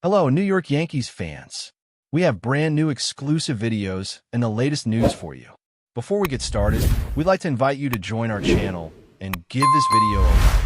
Hello, New York Yankees fans. We have brand new exclusive videos and the latest news for you. Before we get started, we'd like to invite you to join our channel and give this video a like.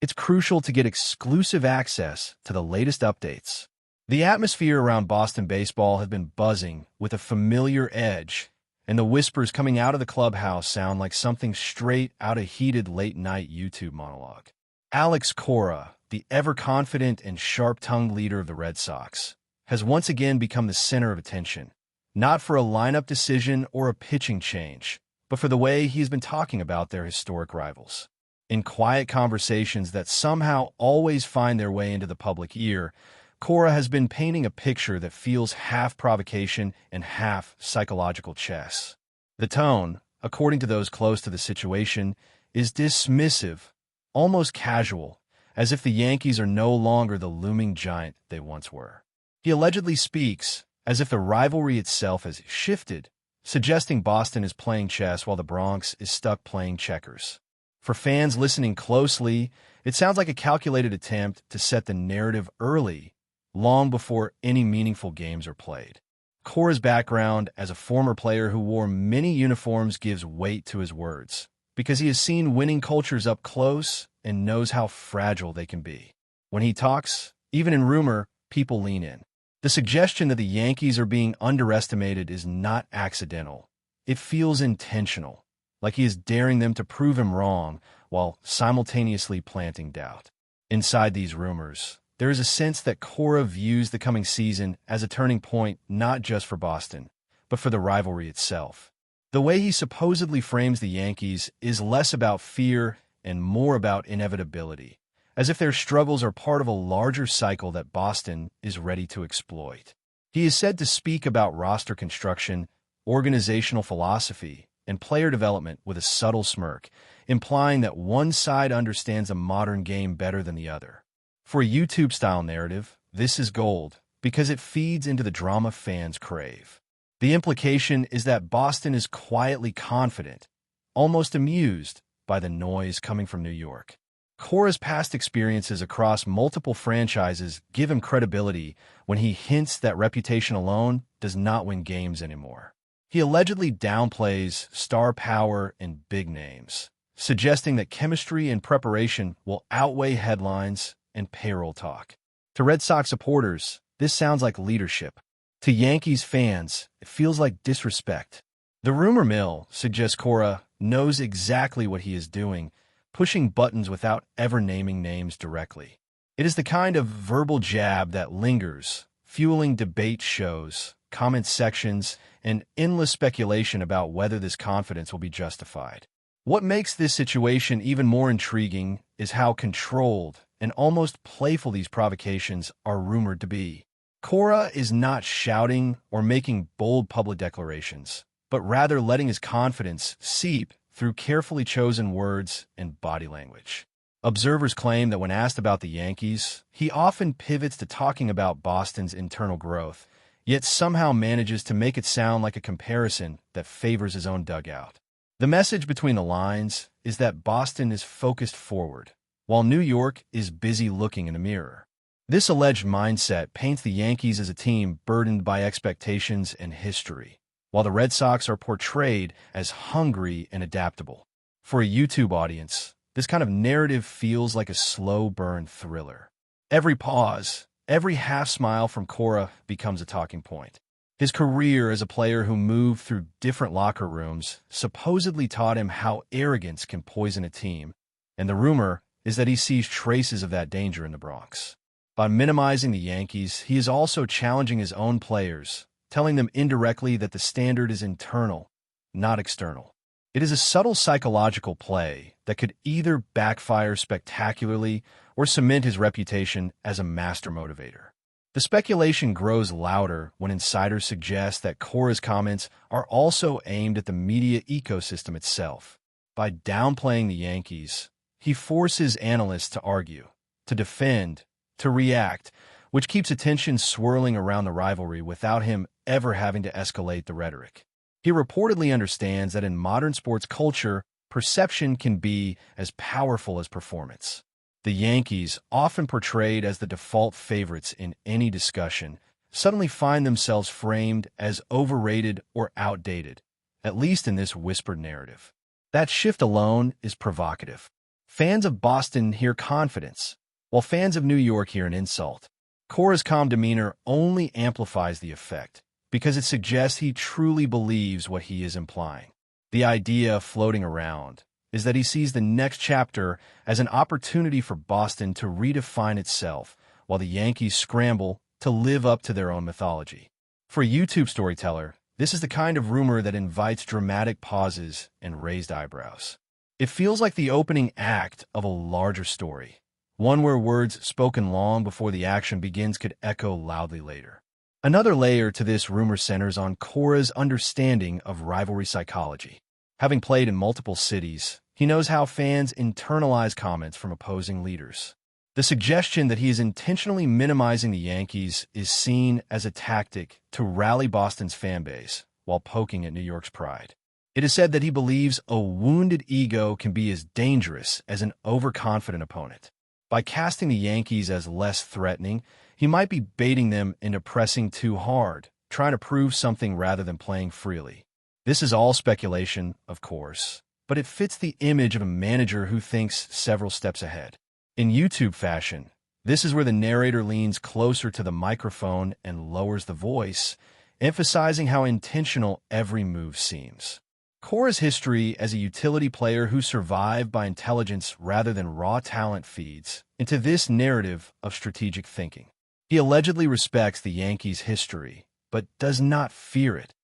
It's crucial to get exclusive access to the latest updates. The atmosphere around Boston baseball has been buzzing with a familiar edge, and the whispers coming out of the clubhouse sound like something straight out of heated late-night YouTube monologue. Alex Cora, the ever-confident and sharp-tongued leader of the Red Sox, has once again become the center of attention, not for a lineup decision or a pitching change, but for the way he's been talking about their historic rivals. In quiet conversations that somehow always find their way into the public ear, Cora has been painting a picture that feels half provocation and half psychological chess. The tone, according to those close to the situation, is dismissive, almost casual, as if the Yankees are no longer the looming giant they once were. He allegedly speaks as if the rivalry itself has shifted, suggesting Boston is playing chess while the Bronx is stuck playing checkers. For fans listening closely, it sounds like a calculated attempt to set the narrative early, long before any meaningful games are played. Cora's background as a former player who wore many uniforms gives weight to his words, because he has seen winning cultures up close and knows how fragile they can be. When he talks, even in rumor, people lean in. The suggestion that the Yankees are being underestimated is not accidental. It feels intentional, like he is daring them to prove him wrong while simultaneously planting doubt. Inside these rumors, there is a sense that Cora views the coming season as a turning point not just for Boston, but for the rivalry itself. The way he supposedly frames the Yankees is less about fear and more about inevitability, as if their struggles are part of a larger cycle that Boston is ready to exploit. He is said to speak about roster construction, organizational philosophy, and player development with a subtle smirk, implying that one side understands the modern game better than the other. For a YouTube-style narrative, this is gold, because it feeds into the drama fans crave. The implication is that Boston is quietly confident, almost amused by the noise coming from New York. Cora's past experiences across multiple franchises give him credibility when he hints that reputation alone does not win games anymore. He allegedly downplays star power and big names, suggesting that chemistry and preparation will outweigh headlines and payroll talk. To Red Sox supporters, this sounds like leadership. To Yankees fans, it feels like disrespect. The rumor mill suggests Cora knows exactly what he is doing, pushing buttons without ever naming names directly. It is the kind of verbal jab that lingers, fueling debate shows, comment sections, and endless speculation about whether this confidence will be justified. What makes this situation even more intriguing is how controlled and almost playful these provocations are rumored to be. Cora is not shouting or making bold public declarations, but rather letting his confidence seep through carefully chosen words and body language. Observers claim that when asked about the Yankees, he often pivots to talking about Boston's internal growth, yet somehow manages to make it sound like a comparison that favors his own dugout. The message between the lines is that Boston is focused forward, while New York is busy looking in the mirror. This alleged mindset paints the Yankees as a team burdened by expectations and history, while the Red Sox are portrayed as hungry and adaptable. For a YouTube audience, this kind of narrative feels like a slow-burn thriller. Every pause, every half-smile from Cora becomes a talking point. His career as a player who moved through different locker rooms supposedly taught him how arrogance can poison a team, and the rumor is that he sees traces of that danger in the Bronx. By minimizing the Yankees, he is also challenging his own players, telling them indirectly that the standard is internal, not external. It is a subtle psychological play that could either backfire spectacularly or cement his reputation as a master motivator. The speculation grows louder when insiders suggest that Cora's comments are also aimed at the media ecosystem itself. By downplaying the Yankees, he forces analysts to argue, to defend, to react, which keeps attention swirling around the rivalry without him ever having to escalate the rhetoric. He reportedly understands that in modern sports culture, perception can be as powerful as performance. The Yankees, often portrayed as the default favorites in any discussion, suddenly find themselves framed as overrated or outdated, at least in this whispered narrative. That shift alone is provocative. Fans of Boston hear confidence, while fans of New York hear an insult. Cora's calm demeanor only amplifies the effect, because it suggests he truly believes what he is implying. The idea floating around is that he sees the next chapter as an opportunity for Boston to redefine itself, while the Yankees scramble to live up to their own mythology. For a YouTube storyteller, this is the kind of rumor that invites dramatic pauses and raised eyebrows. It feels like the opening act of a larger story, one where words spoken long before the action begins could echo loudly later. Another layer to this rumor centers on Cora's understanding of rivalry psychology. Having played in multiple cities, he knows how fans internalize comments from opposing leaders. The suggestion that he is intentionally minimizing the Yankees is seen as a tactic to rally Boston's fan base while poking at New York's pride. It is said that he believes a wounded ego can be as dangerous as an overconfident opponent. By casting the Yankees as less threatening, he might be baiting them into pressing too hard, trying to prove something rather than playing freely. This is all speculation, of course, but it fits the image of a manager who thinks several steps ahead. In YouTube fashion, this is where the narrator leans closer to the microphone and lowers the voice, emphasizing how intentional every move seems. Cora's history as a utility player who survived by intelligence rather than raw talent feeds into this narrative of strategic thinking. He allegedly respects the Yankees' history, but does not fear it,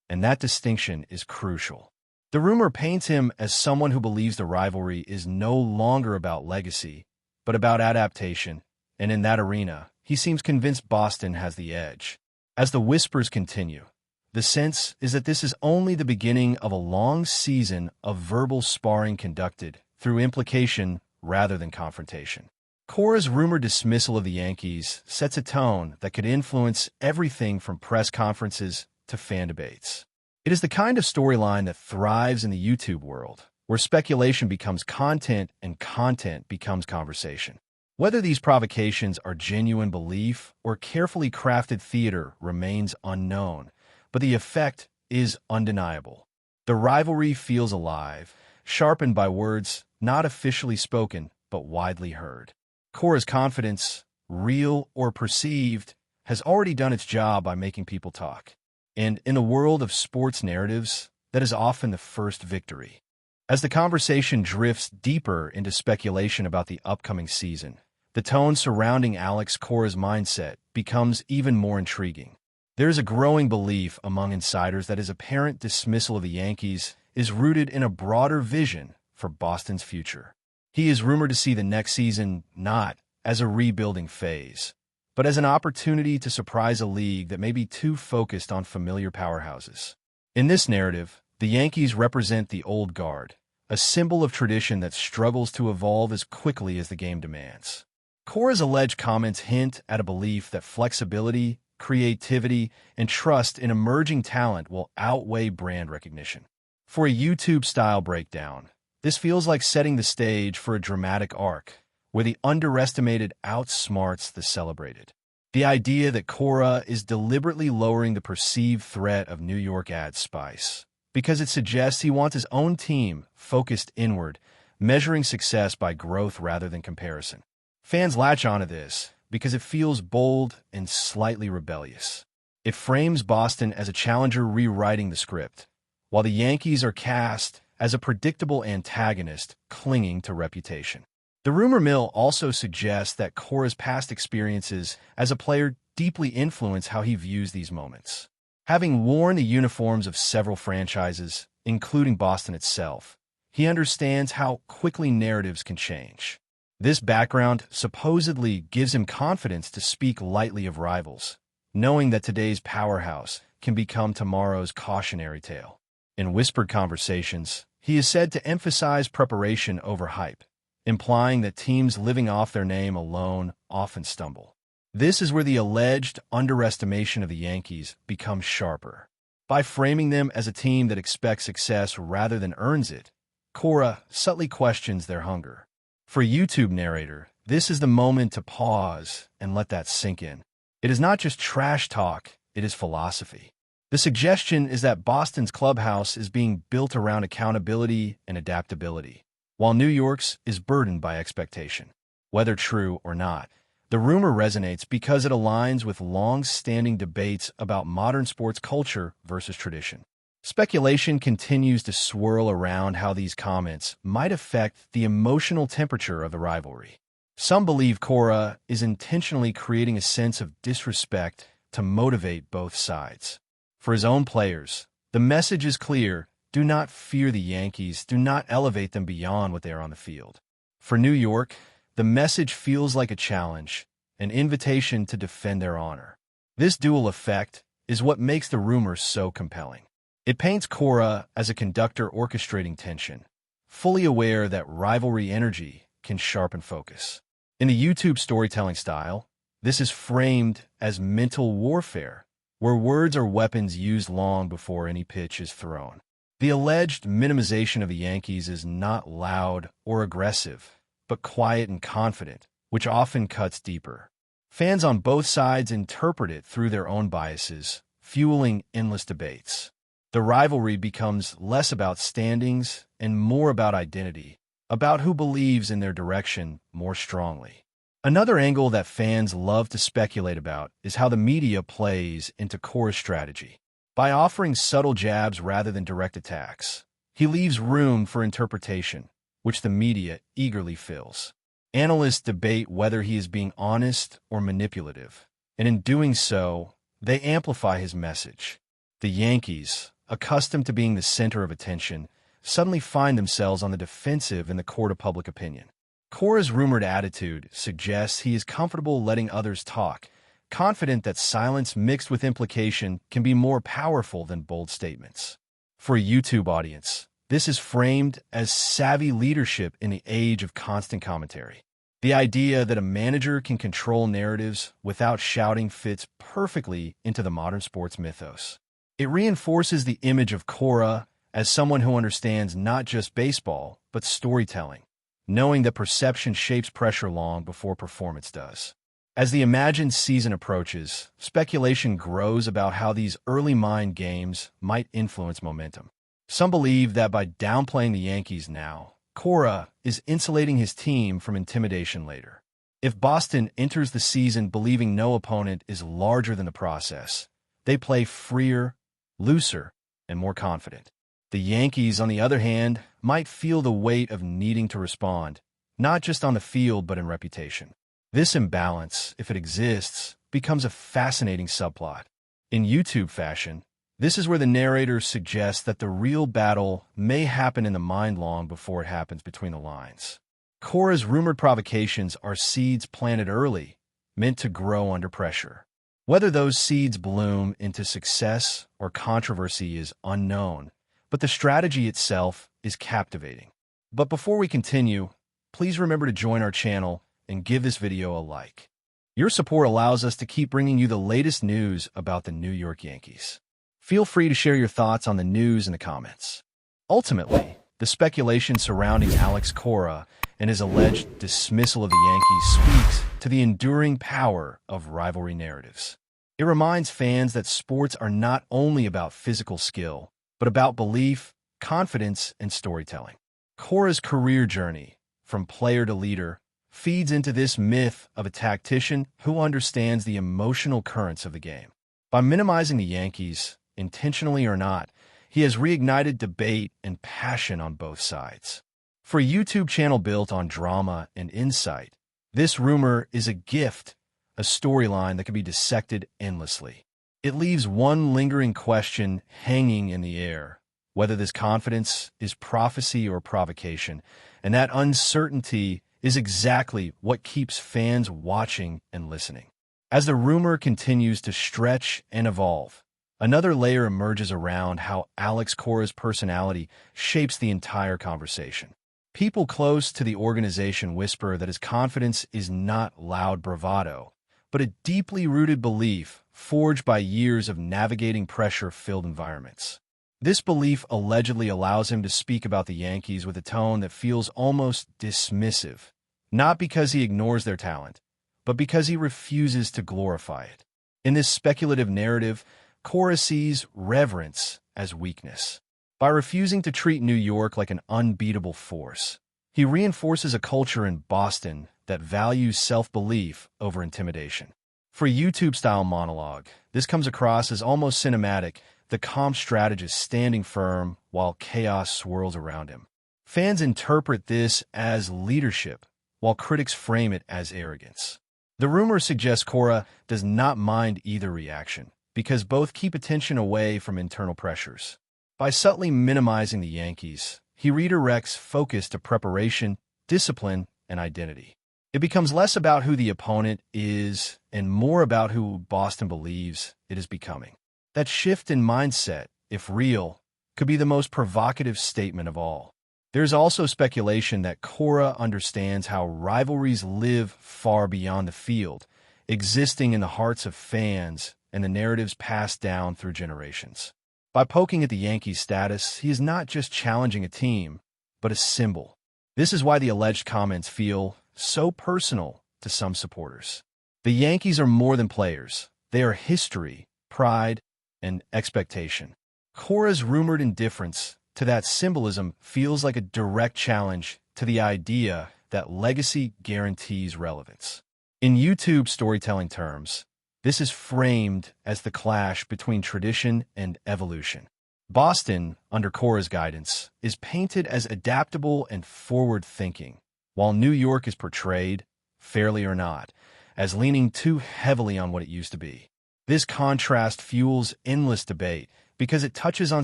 and that distinction is crucial. The rumor paints him as someone who believes the rivalry is no longer about legacy, but about adaptation, and in that arena, he seems convinced Boston has the edge. As the whispers continue, the sense is that this is only the beginning of a long season of verbal sparring conducted through implication rather than confrontation. Cora's rumored dismissal of the Yankees sets a tone that could influence everything from press conferences to fan debates. It is the kind of storyline that thrives in the YouTube world, where speculation becomes content and content becomes conversation. Whether these provocations are genuine belief or carefully crafted theater remains unknown, but the effect is undeniable. The rivalry feels alive, sharpened by words not officially spoken but widely heard. Cora's confidence, real or perceived, has already done its job by making people talk. And in a world of sports narratives, that is often the first victory. As the conversation drifts deeper into speculation about the upcoming season, the tone surrounding Alex Cora's mindset becomes even more intriguing. There is a growing belief among insiders that his apparent dismissal of the Yankees is rooted in a broader vision for Boston's future. He is rumored to see the next season not as a rebuilding phase, but as an opportunity to surprise a league that may be too focused on familiar powerhouses. In this narrative, the Yankees represent the old guard, a symbol of tradition that struggles to evolve as quickly as the game demands. Cora's alleged comments hint at a belief that flexibility, creativity, and trust in emerging talent will outweigh brand recognition. For a YouTube-style breakdown, this feels like setting the stage for a dramatic arc, where the underestimated outsmarts the celebrated. The idea that Cora is deliberately lowering the perceived threat of New York adds spice, because it suggests he wants his own team focused inward, measuring success by growth rather than comparison. Fans latch onto this because it feels bold and slightly rebellious. It frames Boston as a challenger rewriting the script, while the Yankees are cast as a predictable antagonist clinging to reputation. The rumor mill also suggests that Cora's past experiences as a player deeply influence how he views these moments. Having worn the uniforms of several franchises, including Boston itself, he understands how quickly narratives can change. This background supposedly gives him confidence to speak lightly of rivals, knowing that today's powerhouse can become tomorrow's cautionary tale. In whispered conversations, he is said to emphasize preparation over hype, implying that teams living off their name alone often stumble. This is where the alleged underestimation of the Yankees becomes sharper. By framing them as a team that expects success rather than earns it, Cora subtly questions their hunger. For a YouTube narrator, this is the moment to pause and let that sink in. It is not just trash talk, it is philosophy. The suggestion is that Boston's clubhouse is being built around accountability and adaptability, while New York's is burdened by expectation. Whether true or not, the rumor resonates because it aligns with long-standing debates about modern sports culture versus tradition. Speculation continues to swirl around how these comments might affect the emotional temperature of the rivalry. Some believe Cora is intentionally creating a sense of disrespect to motivate both sides. For his own players, the message is clear: do not fear the Yankees, do not elevate them beyond what they are on the field. For New York, the message feels like a challenge, an invitation to defend their honor. This dual effect is what makes the rumor so compelling. It paints Cora as a conductor orchestrating tension, fully aware that rivalry energy can sharpen focus. In the YouTube storytelling style, this is framed as mental warfare, where words are weapons used long before any pitch is thrown. The alleged minimization of the Yankees is not loud or aggressive, but quiet and confident, which often cuts deeper. Fans on both sides interpret it through their own biases, fueling endless debates. The rivalry becomes less about standings and more about identity, about who believes in their direction more strongly. Another angle that fans love to speculate about is how the media plays into Cora's strategy. By offering subtle jabs rather than direct attacks, he leaves room for interpretation, which the media eagerly fills. Analysts debate whether he is being honest or manipulative, and in doing so, they amplify his message. The Yankees, accustomed to being the center of attention, suddenly find themselves on the defensive in the court of public opinion. Cora's rumored attitude suggests he is comfortable letting others talk, confident that silence mixed with implication can be more powerful than bold statements. For a YouTube audience, this is framed as savvy leadership in the age of constant commentary. The idea that a manager can control narratives without shouting fits perfectly into the modern sports mythos. It reinforces the image of Cora as someone who understands not just baseball, but storytelling, knowing that perception shapes pressure long before performance does. As the imagined season approaches, speculation grows about how these early mind games might influence momentum. Some believe that by downplaying the Yankees now, Cora is insulating his team from intimidation later. If Boston enters the season believing no opponent is larger than the process, they play freer, looser, and more confident. The Yankees, on the other hand, might feel the weight of needing to respond, not just on the field but in reputation. This imbalance, if it exists, becomes a fascinating subplot. In YouTube fashion, this is where the narrator suggests that the real battle may happen in the mind long before it happens between the lines. Cora's rumored provocations are seeds planted early, meant to grow under pressure. Whether those seeds bloom into success or controversy is unknown, but the strategy itself is captivating. But before we continue, please remember to join our channel and give this video a like. Your support allows us to keep bringing you the latest news about the New York Yankees. Feel free to share your thoughts on the news in the comments. Ultimately, the speculation surrounding Alex Cora and his alleged dismissal of the Yankees speaks to the enduring power of rivalry narratives. It reminds fans that sports are not only about physical skill, but about belief, confidence, and storytelling. Cora's career journey, from player to leader, feeds into this myth of a tactician who understands the emotional currents of the game. By minimizing the Yankees, intentionally or not, he has reignited debate and passion on both sides. For a YouTube channel built on drama and insight, this rumor is a gift, a storyline that can be dissected endlessly. It leaves one lingering question hanging in the air, whether this confidence is prophecy or provocation, and that uncertainty is exactly what keeps fans watching and listening. As the rumor continues to stretch and evolve, another layer emerges around how Alex Cora's personality shapes the entire conversation. People close to the organization whisper that his confidence is not loud bravado, but a deeply rooted belief forged by years of navigating pressure-filled environments. This belief allegedly allows him to speak about the Yankees with a tone that feels almost dismissive, not because he ignores their talent, but because he refuses to glorify it. In this speculative narrative, Cora sees reverence as weakness. By refusing to treat New York like an unbeatable force, he reinforces a culture in Boston that values self-belief over intimidation. For a YouTube-style monologue, this comes across as almost cinematic, the calm strategist standing firm while chaos swirls around him. Fans interpret this as leadership, while critics frame it as arrogance. The rumor suggests Cora does not mind either reaction, because both keep attention away from internal pressures. By subtly minimizing the Yankees, he redirects focus to preparation, discipline, and identity. It becomes less about who the opponent is and more about who Boston believes it is becoming. That shift in mindset, if real, could be the most provocative statement of all. There's also speculation that Cora understands how rivalries live far beyond the field, existing in the hearts of fans and the narratives passed down through generations. By poking at the Yankees' status, he is not just challenging a team, but a symbol. This is why the alleged comments feel so personal to some supporters. The Yankees are more than players. They are history, pride, and expectation. Cora's rumored indifference to that symbolism feels like a direct challenge to the idea that legacy guarantees relevance. In YouTube storytelling terms, this is framed as the clash between tradition and evolution. Boston, under Cora's guidance, is painted as adaptable and forward-thinking, while New York is portrayed, fairly or not, as leaning too heavily on what it used to be. This contrast fuels endless debate because it touches on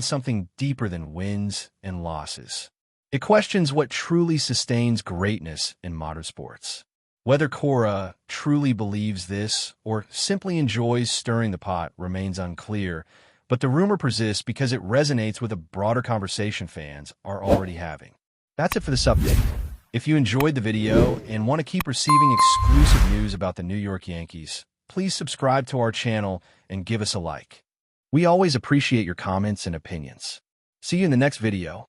something deeper than wins and losses. It questions what truly sustains greatness in modern sports. Whether Cora truly believes this or simply enjoys stirring the pot remains unclear, but the rumor persists because it resonates with a broader conversation fans are already having. That's it for this update. If you enjoyed the video and want to keep receiving exclusive news about the New York Yankees, please subscribe to our channel and give us a like. We always appreciate your comments and opinions. See you in the next video.